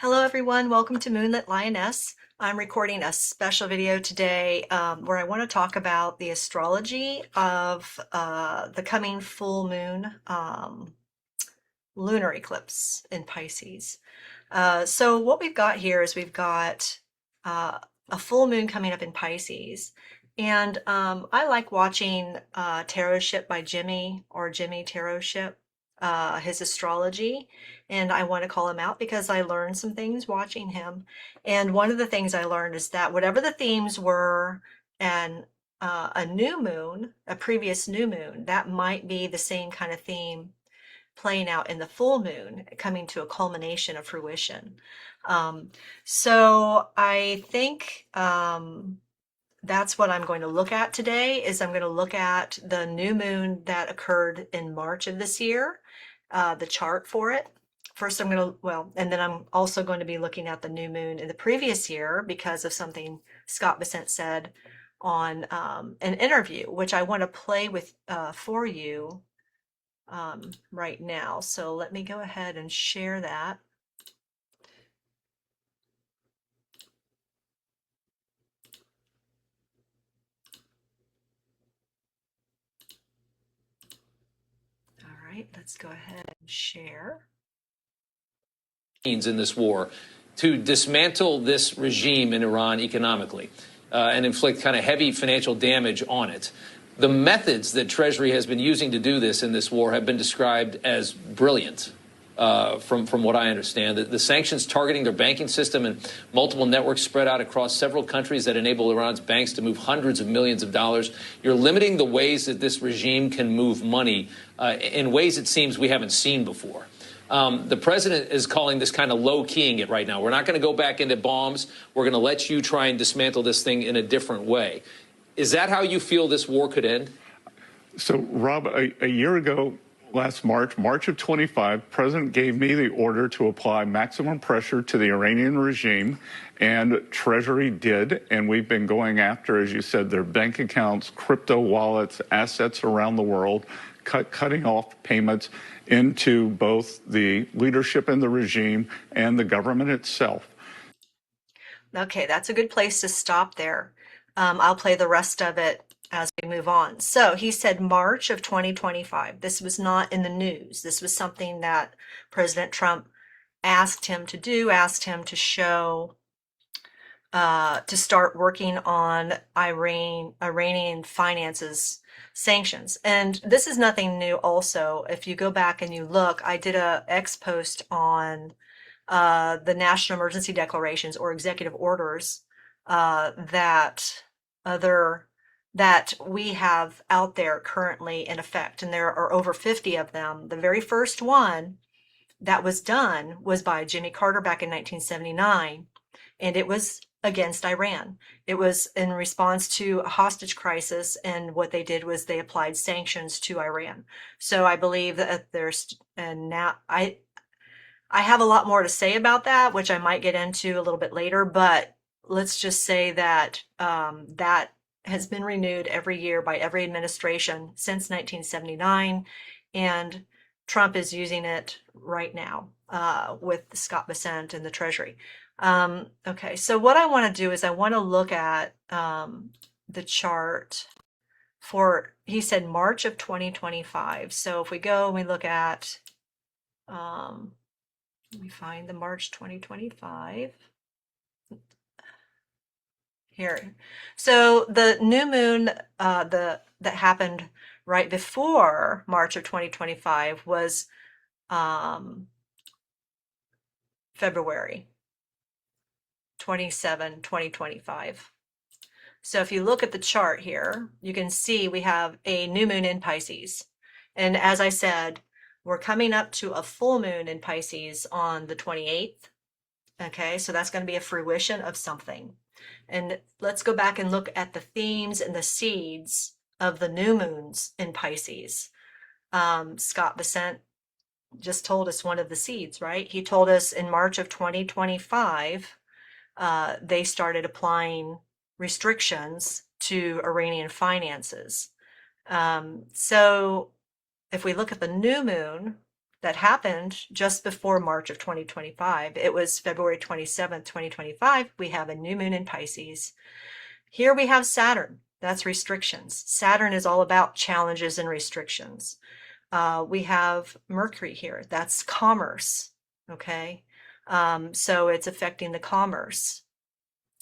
Hello everyone, welcome to Moonlit Lioness. I'm recording a special video today where I want to talk about the astrology of the coming full moon lunar eclipse in Pisces. So what we've got here is we've got a full moon coming up in Pisces. And I like watching Tarot Ship by Jimmy or Jimmy Tarot Ship, his astrology. And I want to call him out because I learned some things watching him. And one of the things I learned is that whatever the themes were and a new moon, a previous new moon, that might be the same kind of theme playing out in the full moon, coming to a culmination of fruition. So I think that's what I'm going to look at today. Is I'm going to look at the new moon that occurred in March of this year, the chart for it. First, I'm going to, and then I'm also going to be looking at the new moon in the previous year because of something Scott Bessent said on an interview, which I want to play with for you right now. So let me go ahead and share that. All right, let's go ahead and share. In this war to dismantle this regime in Iran economically and inflict kind of heavy financial damage on it. The methods that Treasury has been using to do this in this war have been described as brilliant. From what I understand, the sanctions targeting their banking system and multiple networks spread out across several countries that enable Iran's banks to move hundreds of millions of dollars. You're limiting the ways that this regime can move money in ways it seems we haven't seen before. The president is calling this kind of low-keying it right now. We're not going to go back into bombs. We're going to let you try and dismantle this thing in a different way. Is that how you feel this war could end? So, Rob, a year ago, last March of 25, President gave me the order to apply maximum pressure to the Iranian regime, and Treasury did, and we've been going after, as you said, their bank accounts, crypto wallets, assets around the world, cutting off payments into both the leadership in the regime and the government itself. Okay, that's a good place to stop there. I'll play the rest of it as we move on. So he said March of 2025. This was not in the news. This was something that President Trump asked him to do, asked him to show, to start working on Iranian finances sanctions. And this is nothing new also. If you go back and you look, I did a X post on the national emergency declarations or executive orders that we have out there currently in effect, and there are over 50 of them. The very first one that was done was by Jimmy Carter back in 1979, and it was against Iran. It was in response to a hostage crisis, and what they did was they applied sanctions to Iran. So I believe that and now I have a lot more to say about that, which I might get into a little bit later, but let's just say that that has been renewed every year by every administration since 1979, and Trump is using it right now with Scott Bessent and the Treasury. Okay, so what I want to do is I want to look at the chart for, he said March of 2025. So if we go and we look at, let me find the March 2025. Here. So the new moon that happened right before March of 2025 was February 27, 2025. So if you look at the chart here, you can see we have a new moon in Pisces. And as I said, we're coming up to a full moon in Pisces on the 28th. Okay, so that's going to be a fruition of something. And let's go back and look at the themes and the seeds of the new moons in Pisces. Scott Bessent just told us one of the seeds, right? He told us in March of 2025, they started applying restrictions to Iranian finances. So if we look at the new moon that happened just before March of 2025. It was February 27th, 2025. We have a new moon in Pisces. Here we have Saturn. That's restrictions. Saturn is all about challenges and restrictions. We have Mercury here. That's commerce. Okay. So it's affecting the commerce.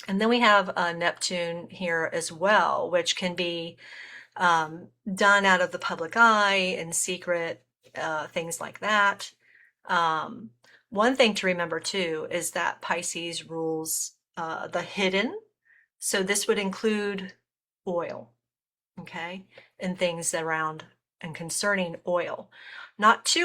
And then we have Neptune here as well, which can be done out of the public eye, in secret, things like that. One thing to remember too is that Pisces rules the hidden. So this would include oil, okay, and things around and concerning oil. Not too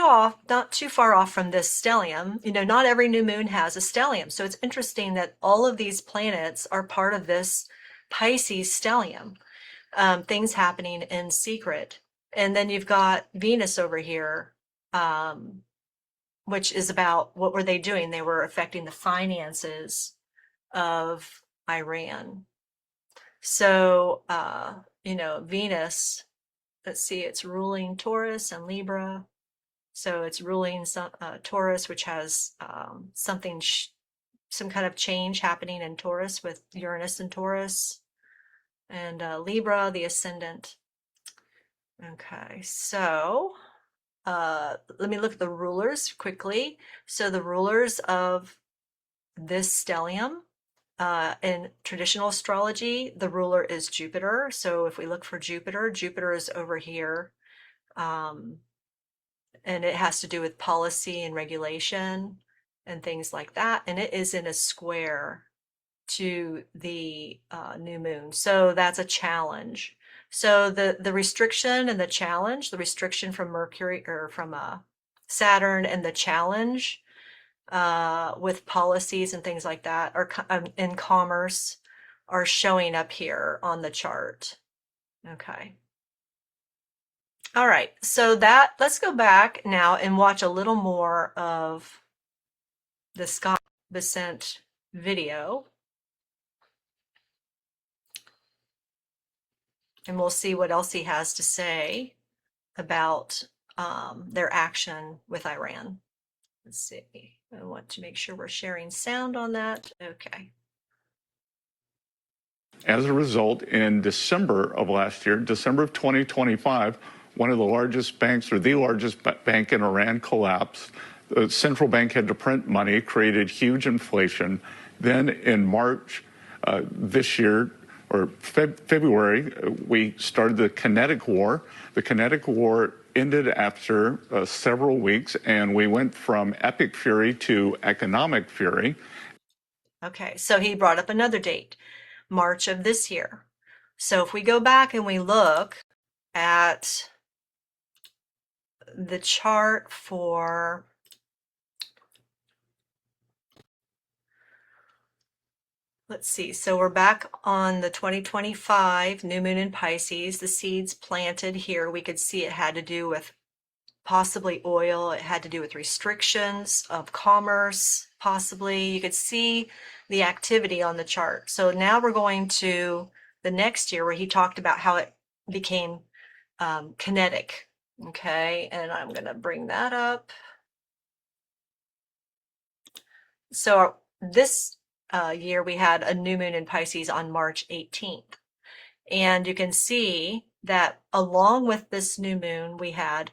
far off from this stellium. You know, not every new moon has a stellium. So it's interesting that all of these planets are part of this Pisces stellium. Things happening in secret. And then you've got Venus over here, which is about what were they doing? They were affecting the finances of Iran. So, you know, Venus, let's see, it's ruling Taurus and Libra. So it's ruling Taurus, which has some kind of change happening in Taurus with Uranus and Taurus. And Libra, the ascendant. Okay, so let me look at the rulers quickly. So the rulers of this stellium, in traditional astrology, the ruler is Jupiter. So if we look for Jupiter, Jupiter is over here. And it has to do with policy and regulation and things like that. And it is in a square to the new moon. So that's a challenge. So the restriction and the challenge, the restriction from Mercury or from Saturn, and the challenge with policies and things like that are in commerce are showing up here on the chart. Okay. All right. So let's go back now and watch a little more of the Scott Bessent video. And we'll see what else he has to say about their action with Iran. Let's see. I want to make sure we're sharing sound on that. Okay. As a result, in December of last year, December of 2025, one of the largest banks, or the largest bank in Iran, collapsed. The central bank had to print money, created huge inflation. Then in March this year, or February, we started the kinetic war. The kinetic war ended after several weeks, and we went from epic fury to economic fury. Okay, so he brought up another date, March of this year. So if we go back and we look at the chart for let's see. So we're back on the 2025 new moon in Pisces. The seeds planted here, we could see it had to do with possibly oil. It had to do with restrictions of commerce, possibly. You could see the activity on the chart. So now we're going to the next year where he talked about how it became kinetic. Okay, and I'm going to bring that up. So this year we had a new moon in Pisces on March 18th. And you can see that along with this new moon, we had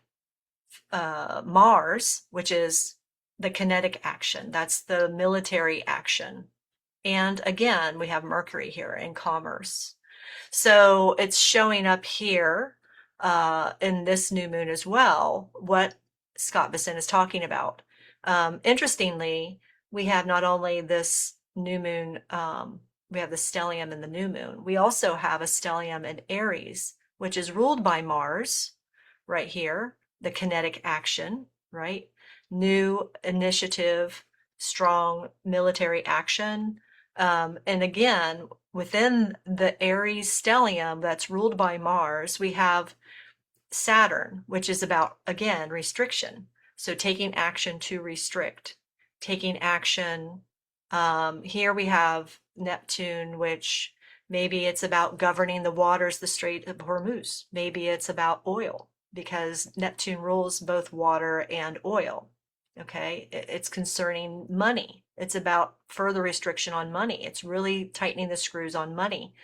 Mars, which is the kinetic action. That's the military action. And again, we have Mercury here in commerce. So it's showing up here in this new moon as well, what Scott Bessent is talking about. Interestingly, we have not only this new moon, we have the stellium in the new moon. We also have a stellium in Aries, which is ruled by Mars right here, the kinetic action, right? New initiative, strong military action. And again, within the Aries stellium that's ruled by Mars, we have Saturn, which is about, again, restriction. So taking action to restrict, taking action. Here we have Neptune, which maybe it's about governing the waters, the Strait of Hormuz. Maybe it's about oil. because Neptune rules both water and oil. Okay, it's concerning money. It's about further restriction on money. It's really tightening the screws on money.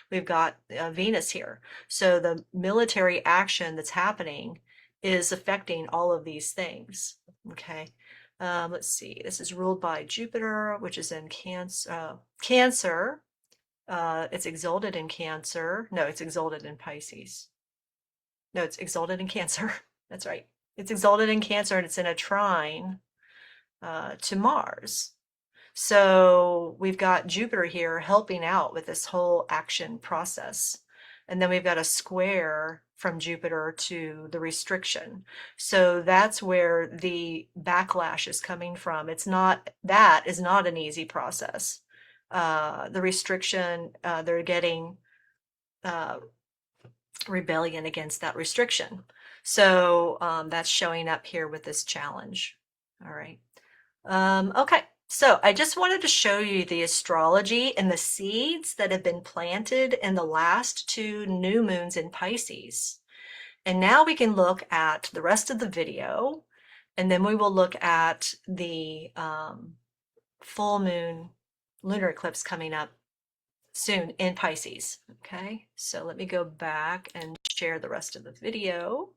We've got Venus here. So the military action that's happening is affecting all of these things. Okay, let's see. This is ruled by Jupiter, which is in Cancer. It's exalted in Cancer. No, it's exalted in Pisces. No, it's exalted in Cancer. That's right. It's exalted in Cancer, and it's in a trine to Mars. So we've got Jupiter here helping out with this whole action process. And then we've got a square from Jupiter to the restriction. So that's where the backlash is coming from. That is not an easy process. The restriction, they're getting rebellion against that restriction. So that's showing up here with this challenge. All right. Okay. So I just wanted to show you the astrology and the seeds that have been planted in the last 2 new moons in Pisces. And now we can look at the rest of the video, and then we will look at the full moon lunar eclipse coming up soon in Pisces. Okay, so let me go back and share the rest of the video.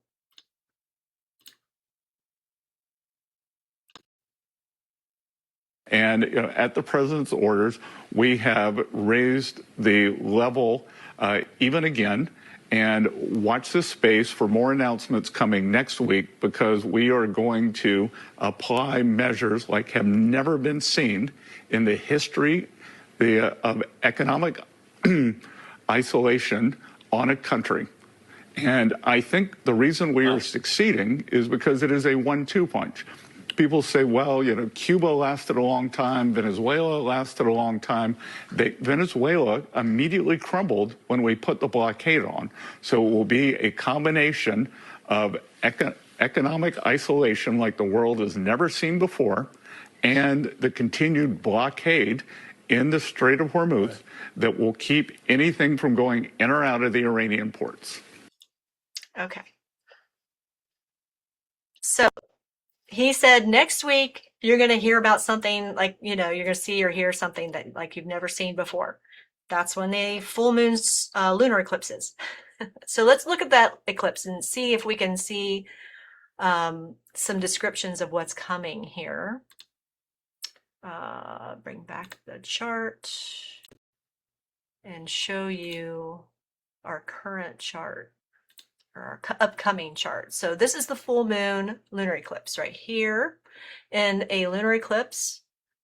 And at the president's orders, we have raised the level even again. And watch this space for more announcements coming next week, because we are going to apply measures like have never been seen in the history of economic isolation on a country. And I think the reason we are succeeding is because it is a 1-2 punch. People say, well, Cuba lasted a long time, Venezuela lasted a long time. Venezuela immediately crumbled when we put the blockade on. So it will be a combination of economic isolation like the world has never seen before, and the continued blockade in the Strait of Hormuz that will keep anything from going in or out of the Iranian ports. Okay. So he said next week you're going to hear about something like, you're going to see or hear something that like you've never seen before. That's when the full moon's lunar eclipse is. So let's look at that eclipse and see if we can see some descriptions of what's coming here. Bring back the chart and show you our current chart, or our upcoming chart. So this is the full moon lunar eclipse right here. In a lunar eclipse,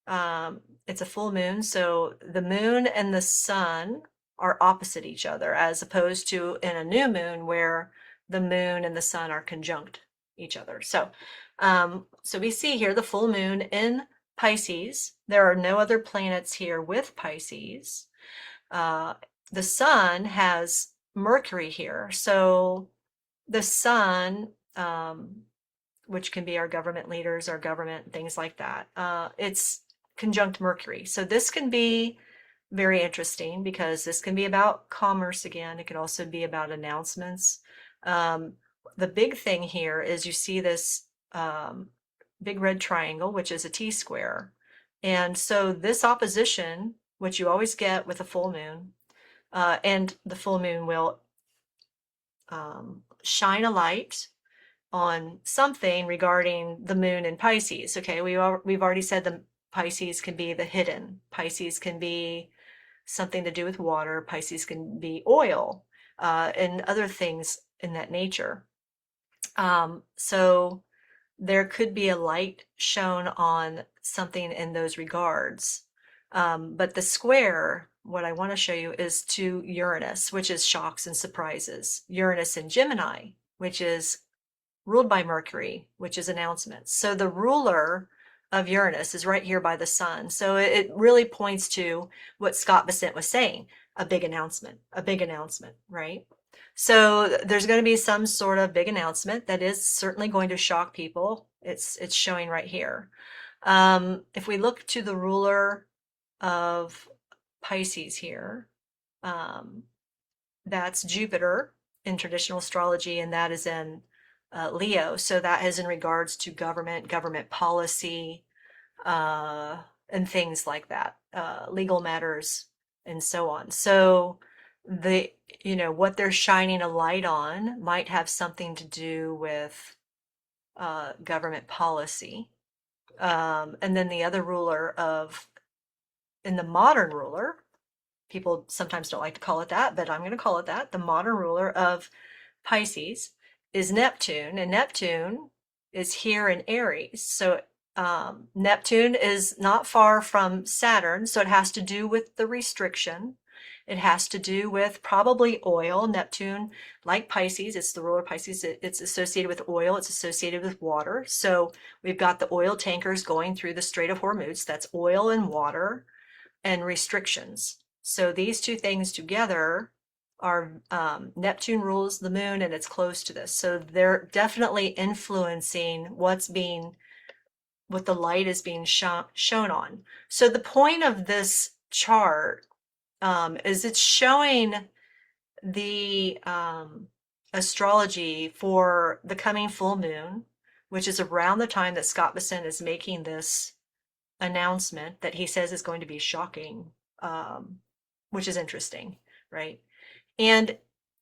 it's a full moon, so the moon and the sun are opposite each other, as opposed to in a new moon where the moon and the sun are conjunct each other. So so we see here the full moon in Pisces. There are no other planets here with Pisces. The sun has Mercury here, so the sun, which can be our government leaders, our government, things like that, it's conjunct Mercury. So this can be very interesting because this can be about commerce again. It can also be about announcements. The big thing here is you see this big red triangle, which is a T-square. And so this opposition, which you always get with a full moon, and the full moon will shine a light on something regarding the moon in Pisces. Okay, we've already said the Pisces can be the hidden. Pisces can be something to do with water. Pisces can be oil, and other things in that nature. So there could be a light shown on something in those regards. But the square, what I want to show you, is to Uranus, which is shocks and surprises. Uranus in Gemini, which is ruled by Mercury, which is announcements. So the ruler of Uranus is right here by the sun. So it really points to what Scott Bessent was saying, a big announcement, right? So there's going to be some sort of big announcement that is certainly going to shock people. It's showing right here. If we look to the ruler of Pisces here, that's Jupiter in traditional astrology, and that is in Leo. So that is in regards to government policy, and things like that, legal matters, and so on. So the what they're shining a light on might have something to do with government policy. And then the other ruler in the modern ruler, people sometimes don't like to call it that, but I'm going to call it that. The modern ruler of Pisces is Neptune, and Neptune is here in Aries. So Neptune is not far from Saturn, so it has to do with the restriction. It has to do with probably oil. Neptune, like Pisces, it's the ruler of Pisces. It's associated with oil. It's associated with water. So we've got the oil tankers going through the Strait of Hormuz. That's oil and water and restrictions. So these two things together are Neptune rules the moon, and it's close to this. So they're definitely influencing what the light is being shown on. So the point of this chart is it's showing the astrology for the coming full moon, which is around the time that Scott Bessent is making this announcement that he says is going to be shocking, which is interesting, right? And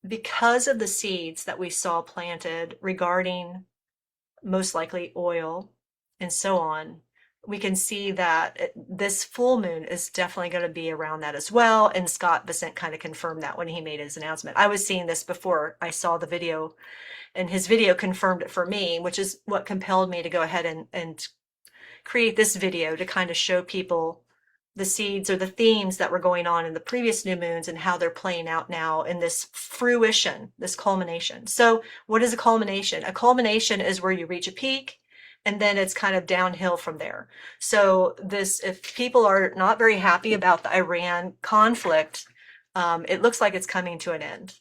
because of the seeds that we saw planted regarding most likely oil and so on, we can see that this full moon is definitely going to be around that as well. And Scott Bessent kind of confirmed that when he made his announcement. I was seeing this before I saw the video, and his video confirmed it for me, which is what compelled me to go ahead and create this video to kind of show people the seeds or the themes that were going on in the previous new moons and how they're playing out now in this fruition, this culmination. So what is a culmination? A culmination is where you reach a peak and then it's kind of downhill from there. So if people are not very happy about the Iran conflict, it looks like it's coming to an end.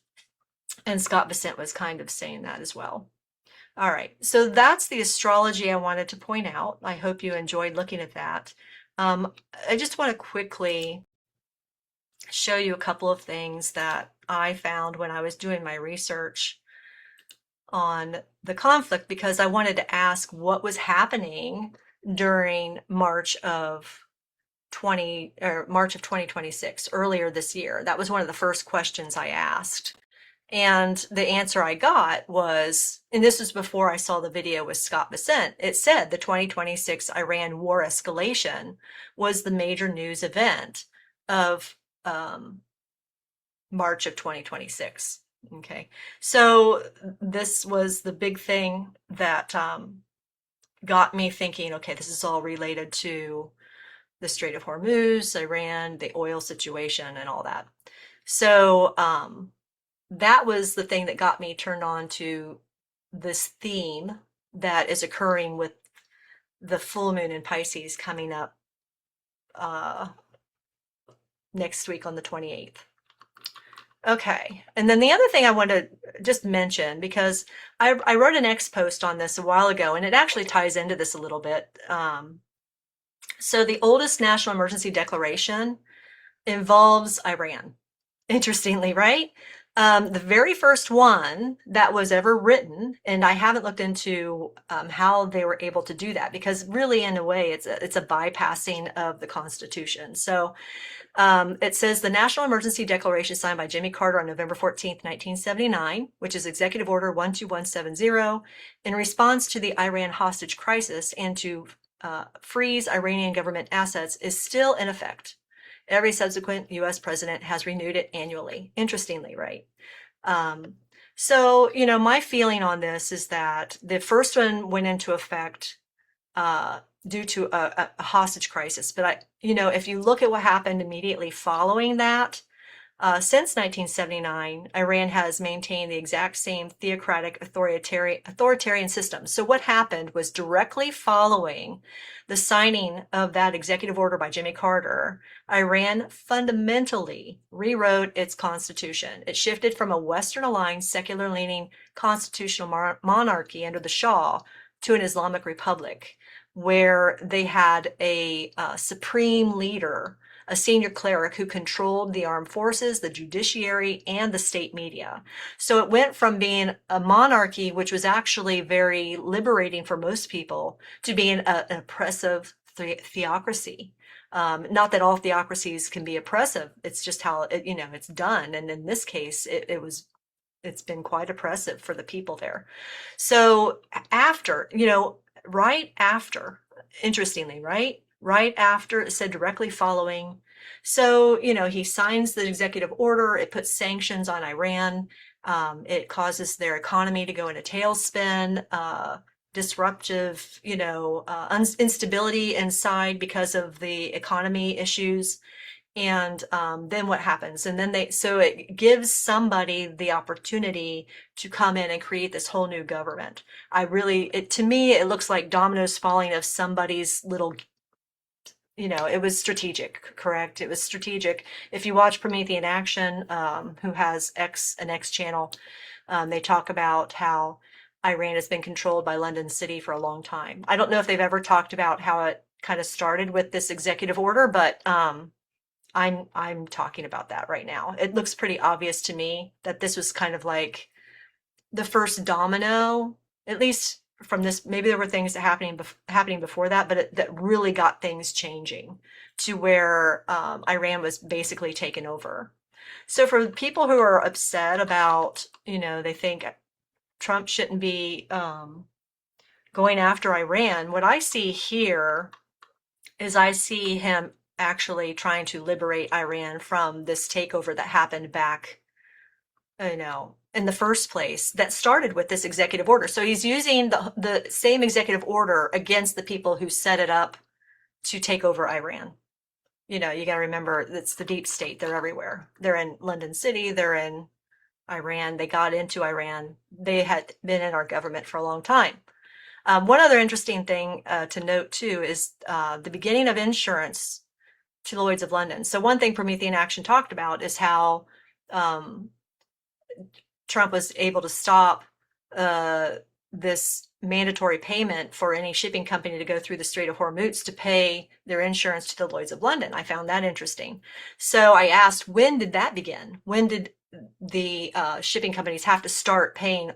And Scott Bessent was kind of saying that as well. All right, so that's the astrology I wanted to point out. I hope you enjoyed looking at that. I just want to quickly show you a couple of things that I found when I was doing my research on the conflict, because I wanted to ask what was happening during March of 2026, earlier this year. That was one of the first questions I asked. And the answer I got was, and this was before I saw the video with Scott Bessent, it said the 2026 Iran war escalation was the major news event of March of 2026. Okay, so this was the big thing that got me thinking, okay, this is all related to the Strait of Hormuz, Iran, the oil situation, and all that. So that was the thing that got me turned on to this theme that is occurring with the full moon in Pisces coming up next week on the 28th. Okay, and then the other thing I want to just mention, because I wrote an X post on this a while ago, and it actually ties into this a little bit. So the oldest national emergency declaration involves Iran. Interestingly, right? The very first one that was ever written, and I haven't looked into how they were able to do that, because really, in a way, it's a bypassing of the Constitution. So it says the National Emergency Declaration signed by Jimmy Carter on November 14th, 1979, which is Executive Order 12170, in response to the Iran hostage crisis and to freeze Iranian government assets, is still in effect. Every subsequent U.S. president has renewed it annually. Interestingly, right? So, my feeling on this is that the first one went into effect due to a hostage crisis. But if you look at what happened immediately following that, since 1979, Iran has maintained the exact same theocratic authoritarian system. So what happened was, directly following the signing of that executive order by Jimmy Carter, Iran fundamentally rewrote its constitution. It shifted from a Western-aligned, secular-leaning constitutional monarchy under the Shah to an Islamic republic, where they had a supreme leader a senior cleric who controlled the armed forces, the judiciary, and the state media. So it went from being a monarchy, which was actually very liberating for most people, to being an oppressive theocracy. Not that all theocracies can be oppressive. It's just how it's done. And in this case, it's been quite oppressive for the people there. So after, right after, interestingly, right after, it said directly following. So, he signs the executive order. It puts sanctions on Iran. It causes their economy to go in a tailspin, disruptive, instability inside because of the economy issues. And then what happens? And then so it gives somebody the opportunity to come in and create this whole new government. To me, it looks like dominoes falling of somebody's little, it was strategic, correct? It was strategic. If you watch Promethean Action, who has an X channel, they talk about how Iran has been controlled by London City for a long time. I don't know if they've ever talked about how it kind of started with this executive order, but I'm talking about that right now. It looks pretty obvious to me that this was kind of like the first domino, at least from this. Maybe there were things happening before that, but that really got things changing to where Iran was basically taken over. So for people who are upset about, they think Trump shouldn't be going after Iran, what I see here is I see him actually trying to liberate Iran from this takeover that happened back, in the first place, that started with this executive order. So he's using the same executive order against the people who set it up to take over Iran. You got to remember, it's the deep state. They're everywhere. They're in London City. They're in Iran. They got into Iran. They had been in our government for a long time. One other interesting thing to note, too, is the beginning of insurance to Lloyd's of London. So one thing Promethean Action talked about is how Trump was able to stop this mandatory payment for any shipping company to go through the Strait of Hormuz to pay their insurance to the Lloyd's of London. I found that interesting. So I asked, when did that begin? When did the shipping companies have to start paying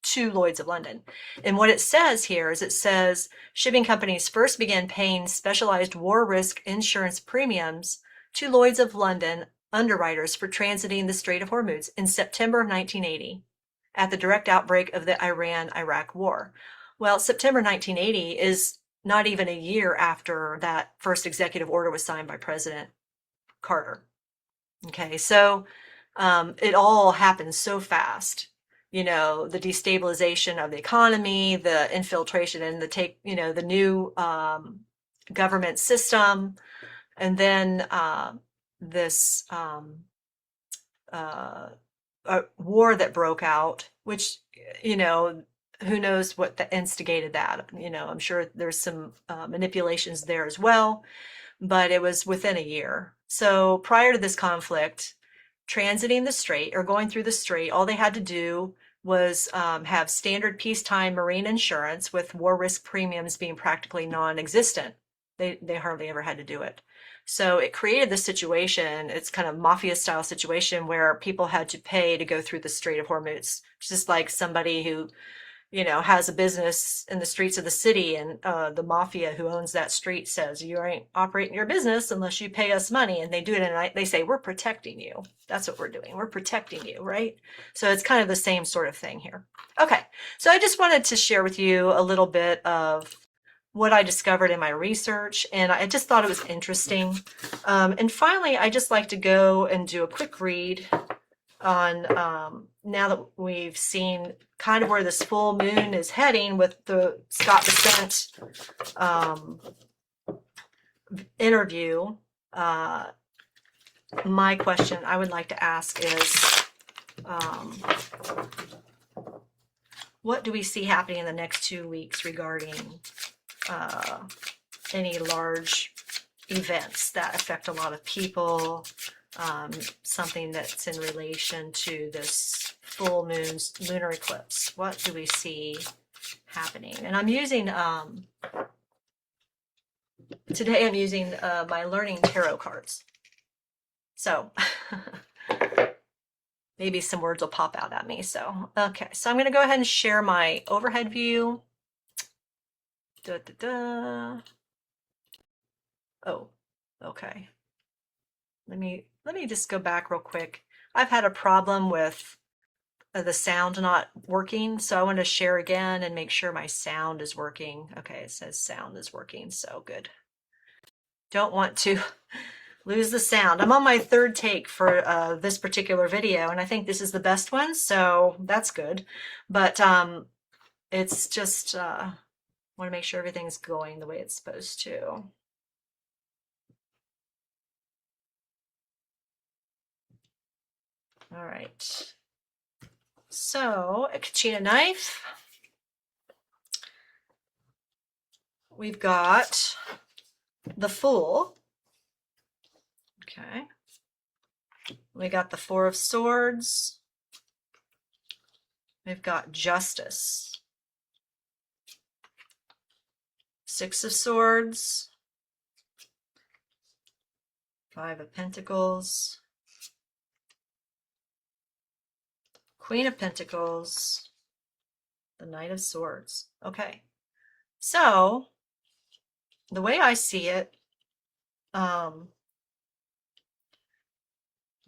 to Lloyd's of London? And what it says here is, it says shipping companies first began paying specialized war risk insurance premiums to Lloyd's of London underwriters for transiting the Strait of Hormuz in September of 1980 at the direct outbreak of the Iran-Iraq War. Well, September 1980 is not even a year after that first executive order was signed by President Carter. Okay, so it all happened so fast. The destabilization of the economy, the infiltration and the new government system, and then this war that broke out, which, who knows what instigated that. I'm sure there's some manipulations there as well, but it was within a year. So prior to this conflict, transiting the strait or going through the strait, all they had to do was have standard peacetime marine insurance, with war risk premiums being practically non-existent. They hardly ever had to do it. So it created this situation, it's kind of mafia style situation, where people had to pay to go through the Strait of Hormuz. Just like somebody who, has a business in the streets of the city, and the mafia who owns that street says, you ain't operating your business unless you pay us money. And they do it, and they say, we're protecting you. That's what we're doing. We're protecting you, right? So it's kind of the same sort of thing here. Okay, so I just wanted to share with you a little bit of what I discovered in my research, and I just thought it was interesting. And finally, I just like to go and do a quick read on, now that we've seen kind of where this full moon is heading with the Scott Bessent interview. My question I would like to ask is, what do we see happening in the next 2 weeks regarding any large events that affect a lot of people, something that's in relation to this full moon's lunar eclipse? What do we see happening? And I'm using Today I'm using my Learning Tarot cards. So maybe some words will pop out at me. So, okay. So I'm going to go ahead and share my overhead view. Da, da, da. Oh, okay. Let me just go back real quick. I've had a problem with the sound not working, so I want to share again and make sure my sound is working. Okay, it says sound is working, so good. Don't want to lose the sound. I'm on my third take for this particular video, and I think this is the best one, so that's good. But it's just want to make sure everything's going the way it's supposed to. All right. So a Kachina knife. We've got the Fool. Okay. We got the Four of Swords. We've got Justice. Six of Swords. Five of Pentacles. Queen of Pentacles. The Knight of Swords. Okay. So the way I see it,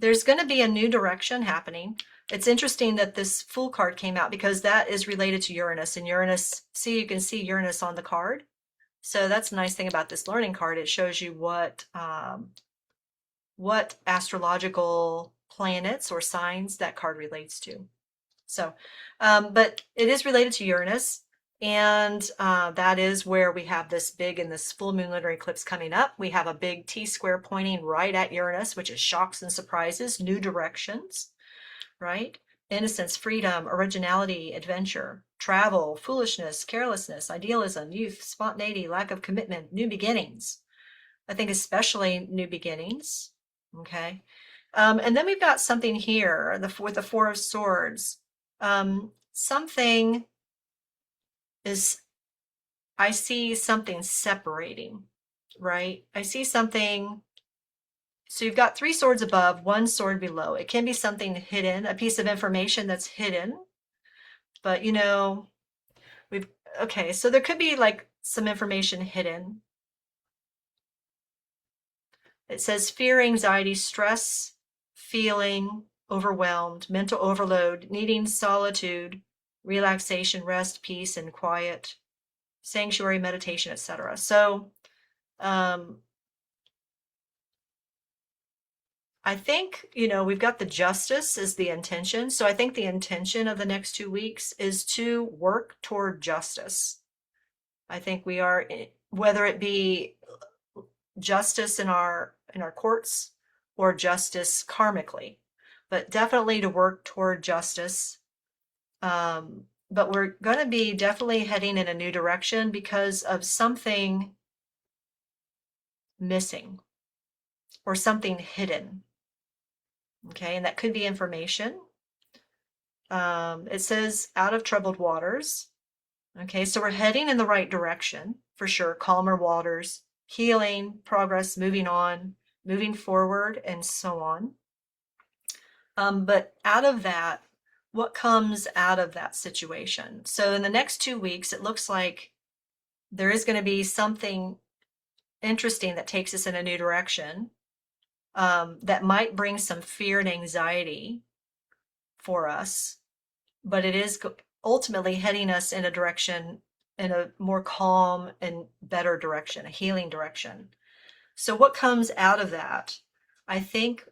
there's going to be a new direction happening. It's interesting that this Fool card came out because that is related to Uranus, and Uranus, see, you can see Uranus on the card. So that's the nice thing about this learning card. It shows you what astrological planets or signs that card relates to. So, but it is related to Uranus. And that is where we have this big, in this full moon lunar eclipse coming up, we have a big T-square pointing right at Uranus, which is shocks and surprises, new directions, right? Innocence, freedom, originality, adventure, travel, foolishness, carelessness, idealism, youth, spontaneity, lack of commitment, new beginnings. I think especially new beginnings, okay? And then we've got something here with the Four of Swords. Something is, I see something separating, right? I see something. So you've got three swords above, one sword below. It can be something hidden, a piece of information that's hidden. But, you know, okay, so there could be like some information hidden. It says fear, anxiety, stress, feeling overwhelmed, mental overload, needing solitude, relaxation, rest, peace, and quiet, sanctuary, meditation, etc. So I think, you know, we've got the justice as the intention. So I think the intention of the next 2 weeks is to work toward justice. I think we are, whether it be justice in our courts or justice karmically, but definitely to work toward justice. But we're going to be definitely heading in a new direction because of something missing or something hidden. Okay, and that could be information. It says out of troubled waters. Okay, so we're heading in the right direction for sure. Calmer waters, healing, progress, moving on, moving forward, and so on. But out of that, what comes out of that situation? So in the next 2 weeks, it looks like there is going to be something interesting that takes us in a new direction, that might bring some fear and anxiety for us, but it is ultimately heading us in a direction, in a more calm and better direction, a healing direction. So what comes out of that? I think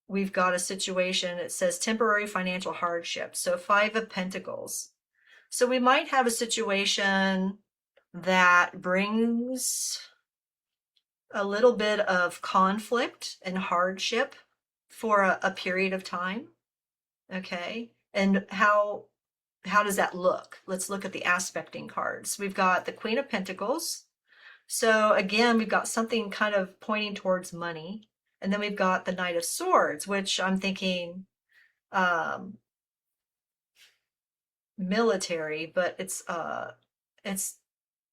we've got a situation, it says temporary financial hardship. So Five of Pentacles. So we might have a situation that brings a little bit of conflict and hardship for a period of time. Okay. And how does that look? Let's look at the aspecting cards. We've got the Queen of Pentacles. So again, we've got something kind of pointing towards money. And then we've got the Knight of Swords, which I'm thinking military, but it's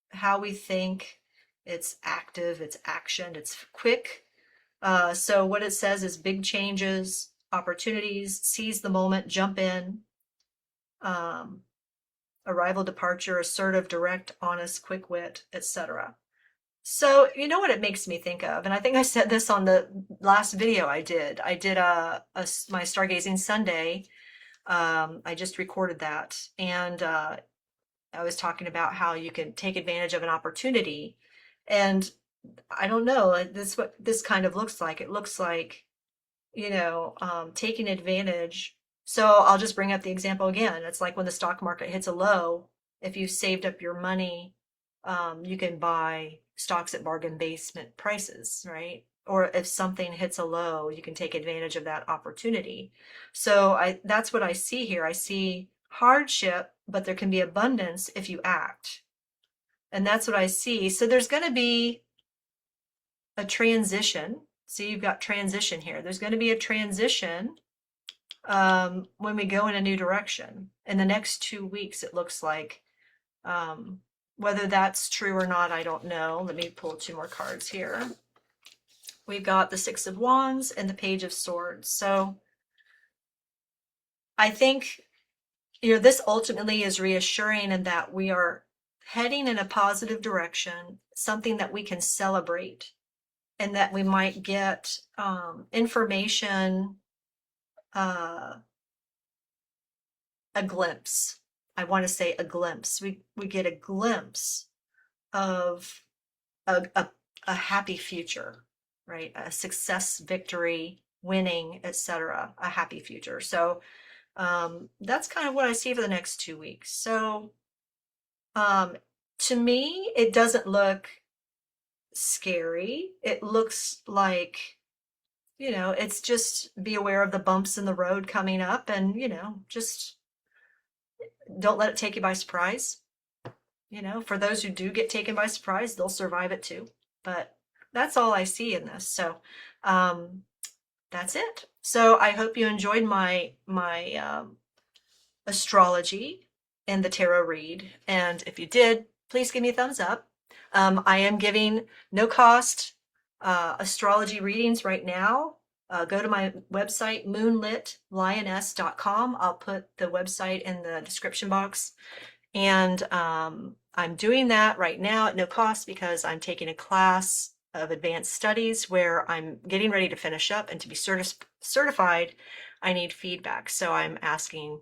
how we think It's active, it's action, it's quick. So what it says is big changes, opportunities, seize the moment, jump in, um, arrival, departure, assertive, direct, honest, quick wit, etc. So you know what it makes me think of, and I think I said this on the last video I did. I did my Stargazing Sunday. I just recorded that, and I was talking about how you can take advantage of an opportunity, and I don't know, this what this kind of looks like. It looks like, taking advantage. So I'll just bring up the example again. It's like when the stock market hits a low, if you saved up your money, you can buy stocks at bargain basement prices, right? Or if something hits a low, you can take advantage of that opportunity. So that's what I see here. I see hardship, but there can be abundance if you act. And that's what I see. So there's going to be a transition. See, you've got transition here. There's going to be a transition when we go in a new direction. In the next 2 weeks, it looks like. Whether that's true or not, I don't know. Let me pull 2 more cards here. We've got the Six of Wands and the Page of Swords. So I think, this ultimately is reassuring in that we are heading in a positive direction, something that we can celebrate, and that we might get information, a glimpse. I want to say a glimpse. We get a glimpse of a happy future, right? A success, victory, winning, etc. A happy future. So that's kind of what I see for the next 2 weeks. So to me, it doesn't look scary. It looks like, it's just be aware of the bumps in the road coming up, and, just don't let it take you by surprise. For those who do get taken by surprise, they'll survive it too. But that's all I see in this. So that's it. So I hope you enjoyed my astrology and the tarot read. And if you did, please give me a thumbs up. I am giving no cost astrology readings right now. Go to my website, moonlitlioness.com. I'll put the website in the description box. And I'm doing that right now at no cost because I'm taking a class of advanced studies where I'm getting ready to finish up, and to be certified, I need feedback. So I'm asking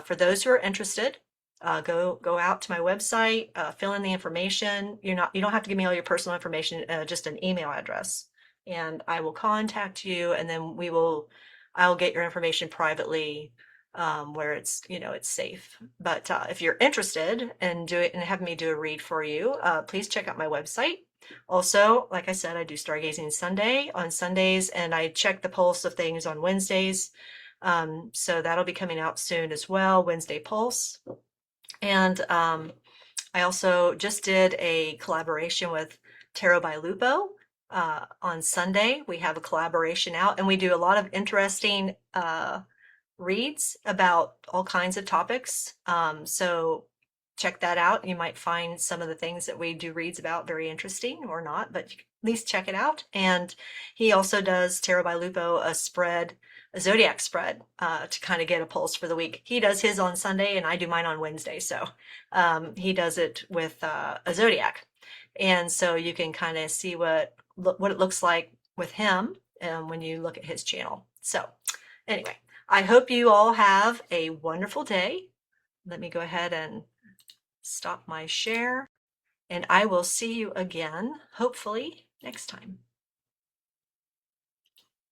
for those who are interested, go out to my website, fill in the information. You don't have to give me all your personal information, just an email address, and I will contact you, and then I'll get your information privately, where it's safe. But if you're interested in having me do a read for you, please check out my website. Also, like I said, I do Stargazing Sunday on Sundays, and I check the pulse of things on Wednesdays. So that'll be coming out soon as well, Wednesday Pulse. And I also just did a collaboration with Tarot by Lupo. On Sunday, we have a collaboration out, and we do a lot of interesting reads about all kinds of topics. So check that out. You might find some of the things that we do reads about very interesting, or not, but at least check it out. And he also does, Tarot by Lupo, a zodiac spread, to kind of get a pulse for the week. He does his on Sunday and I do mine on Wednesday. So he does it with a zodiac. And so you can kind of see what it looks like with him when you look at his channel. So anyway, I hope you all have a wonderful day. Let me go ahead and stop my share, and I will see you again, hopefully next time.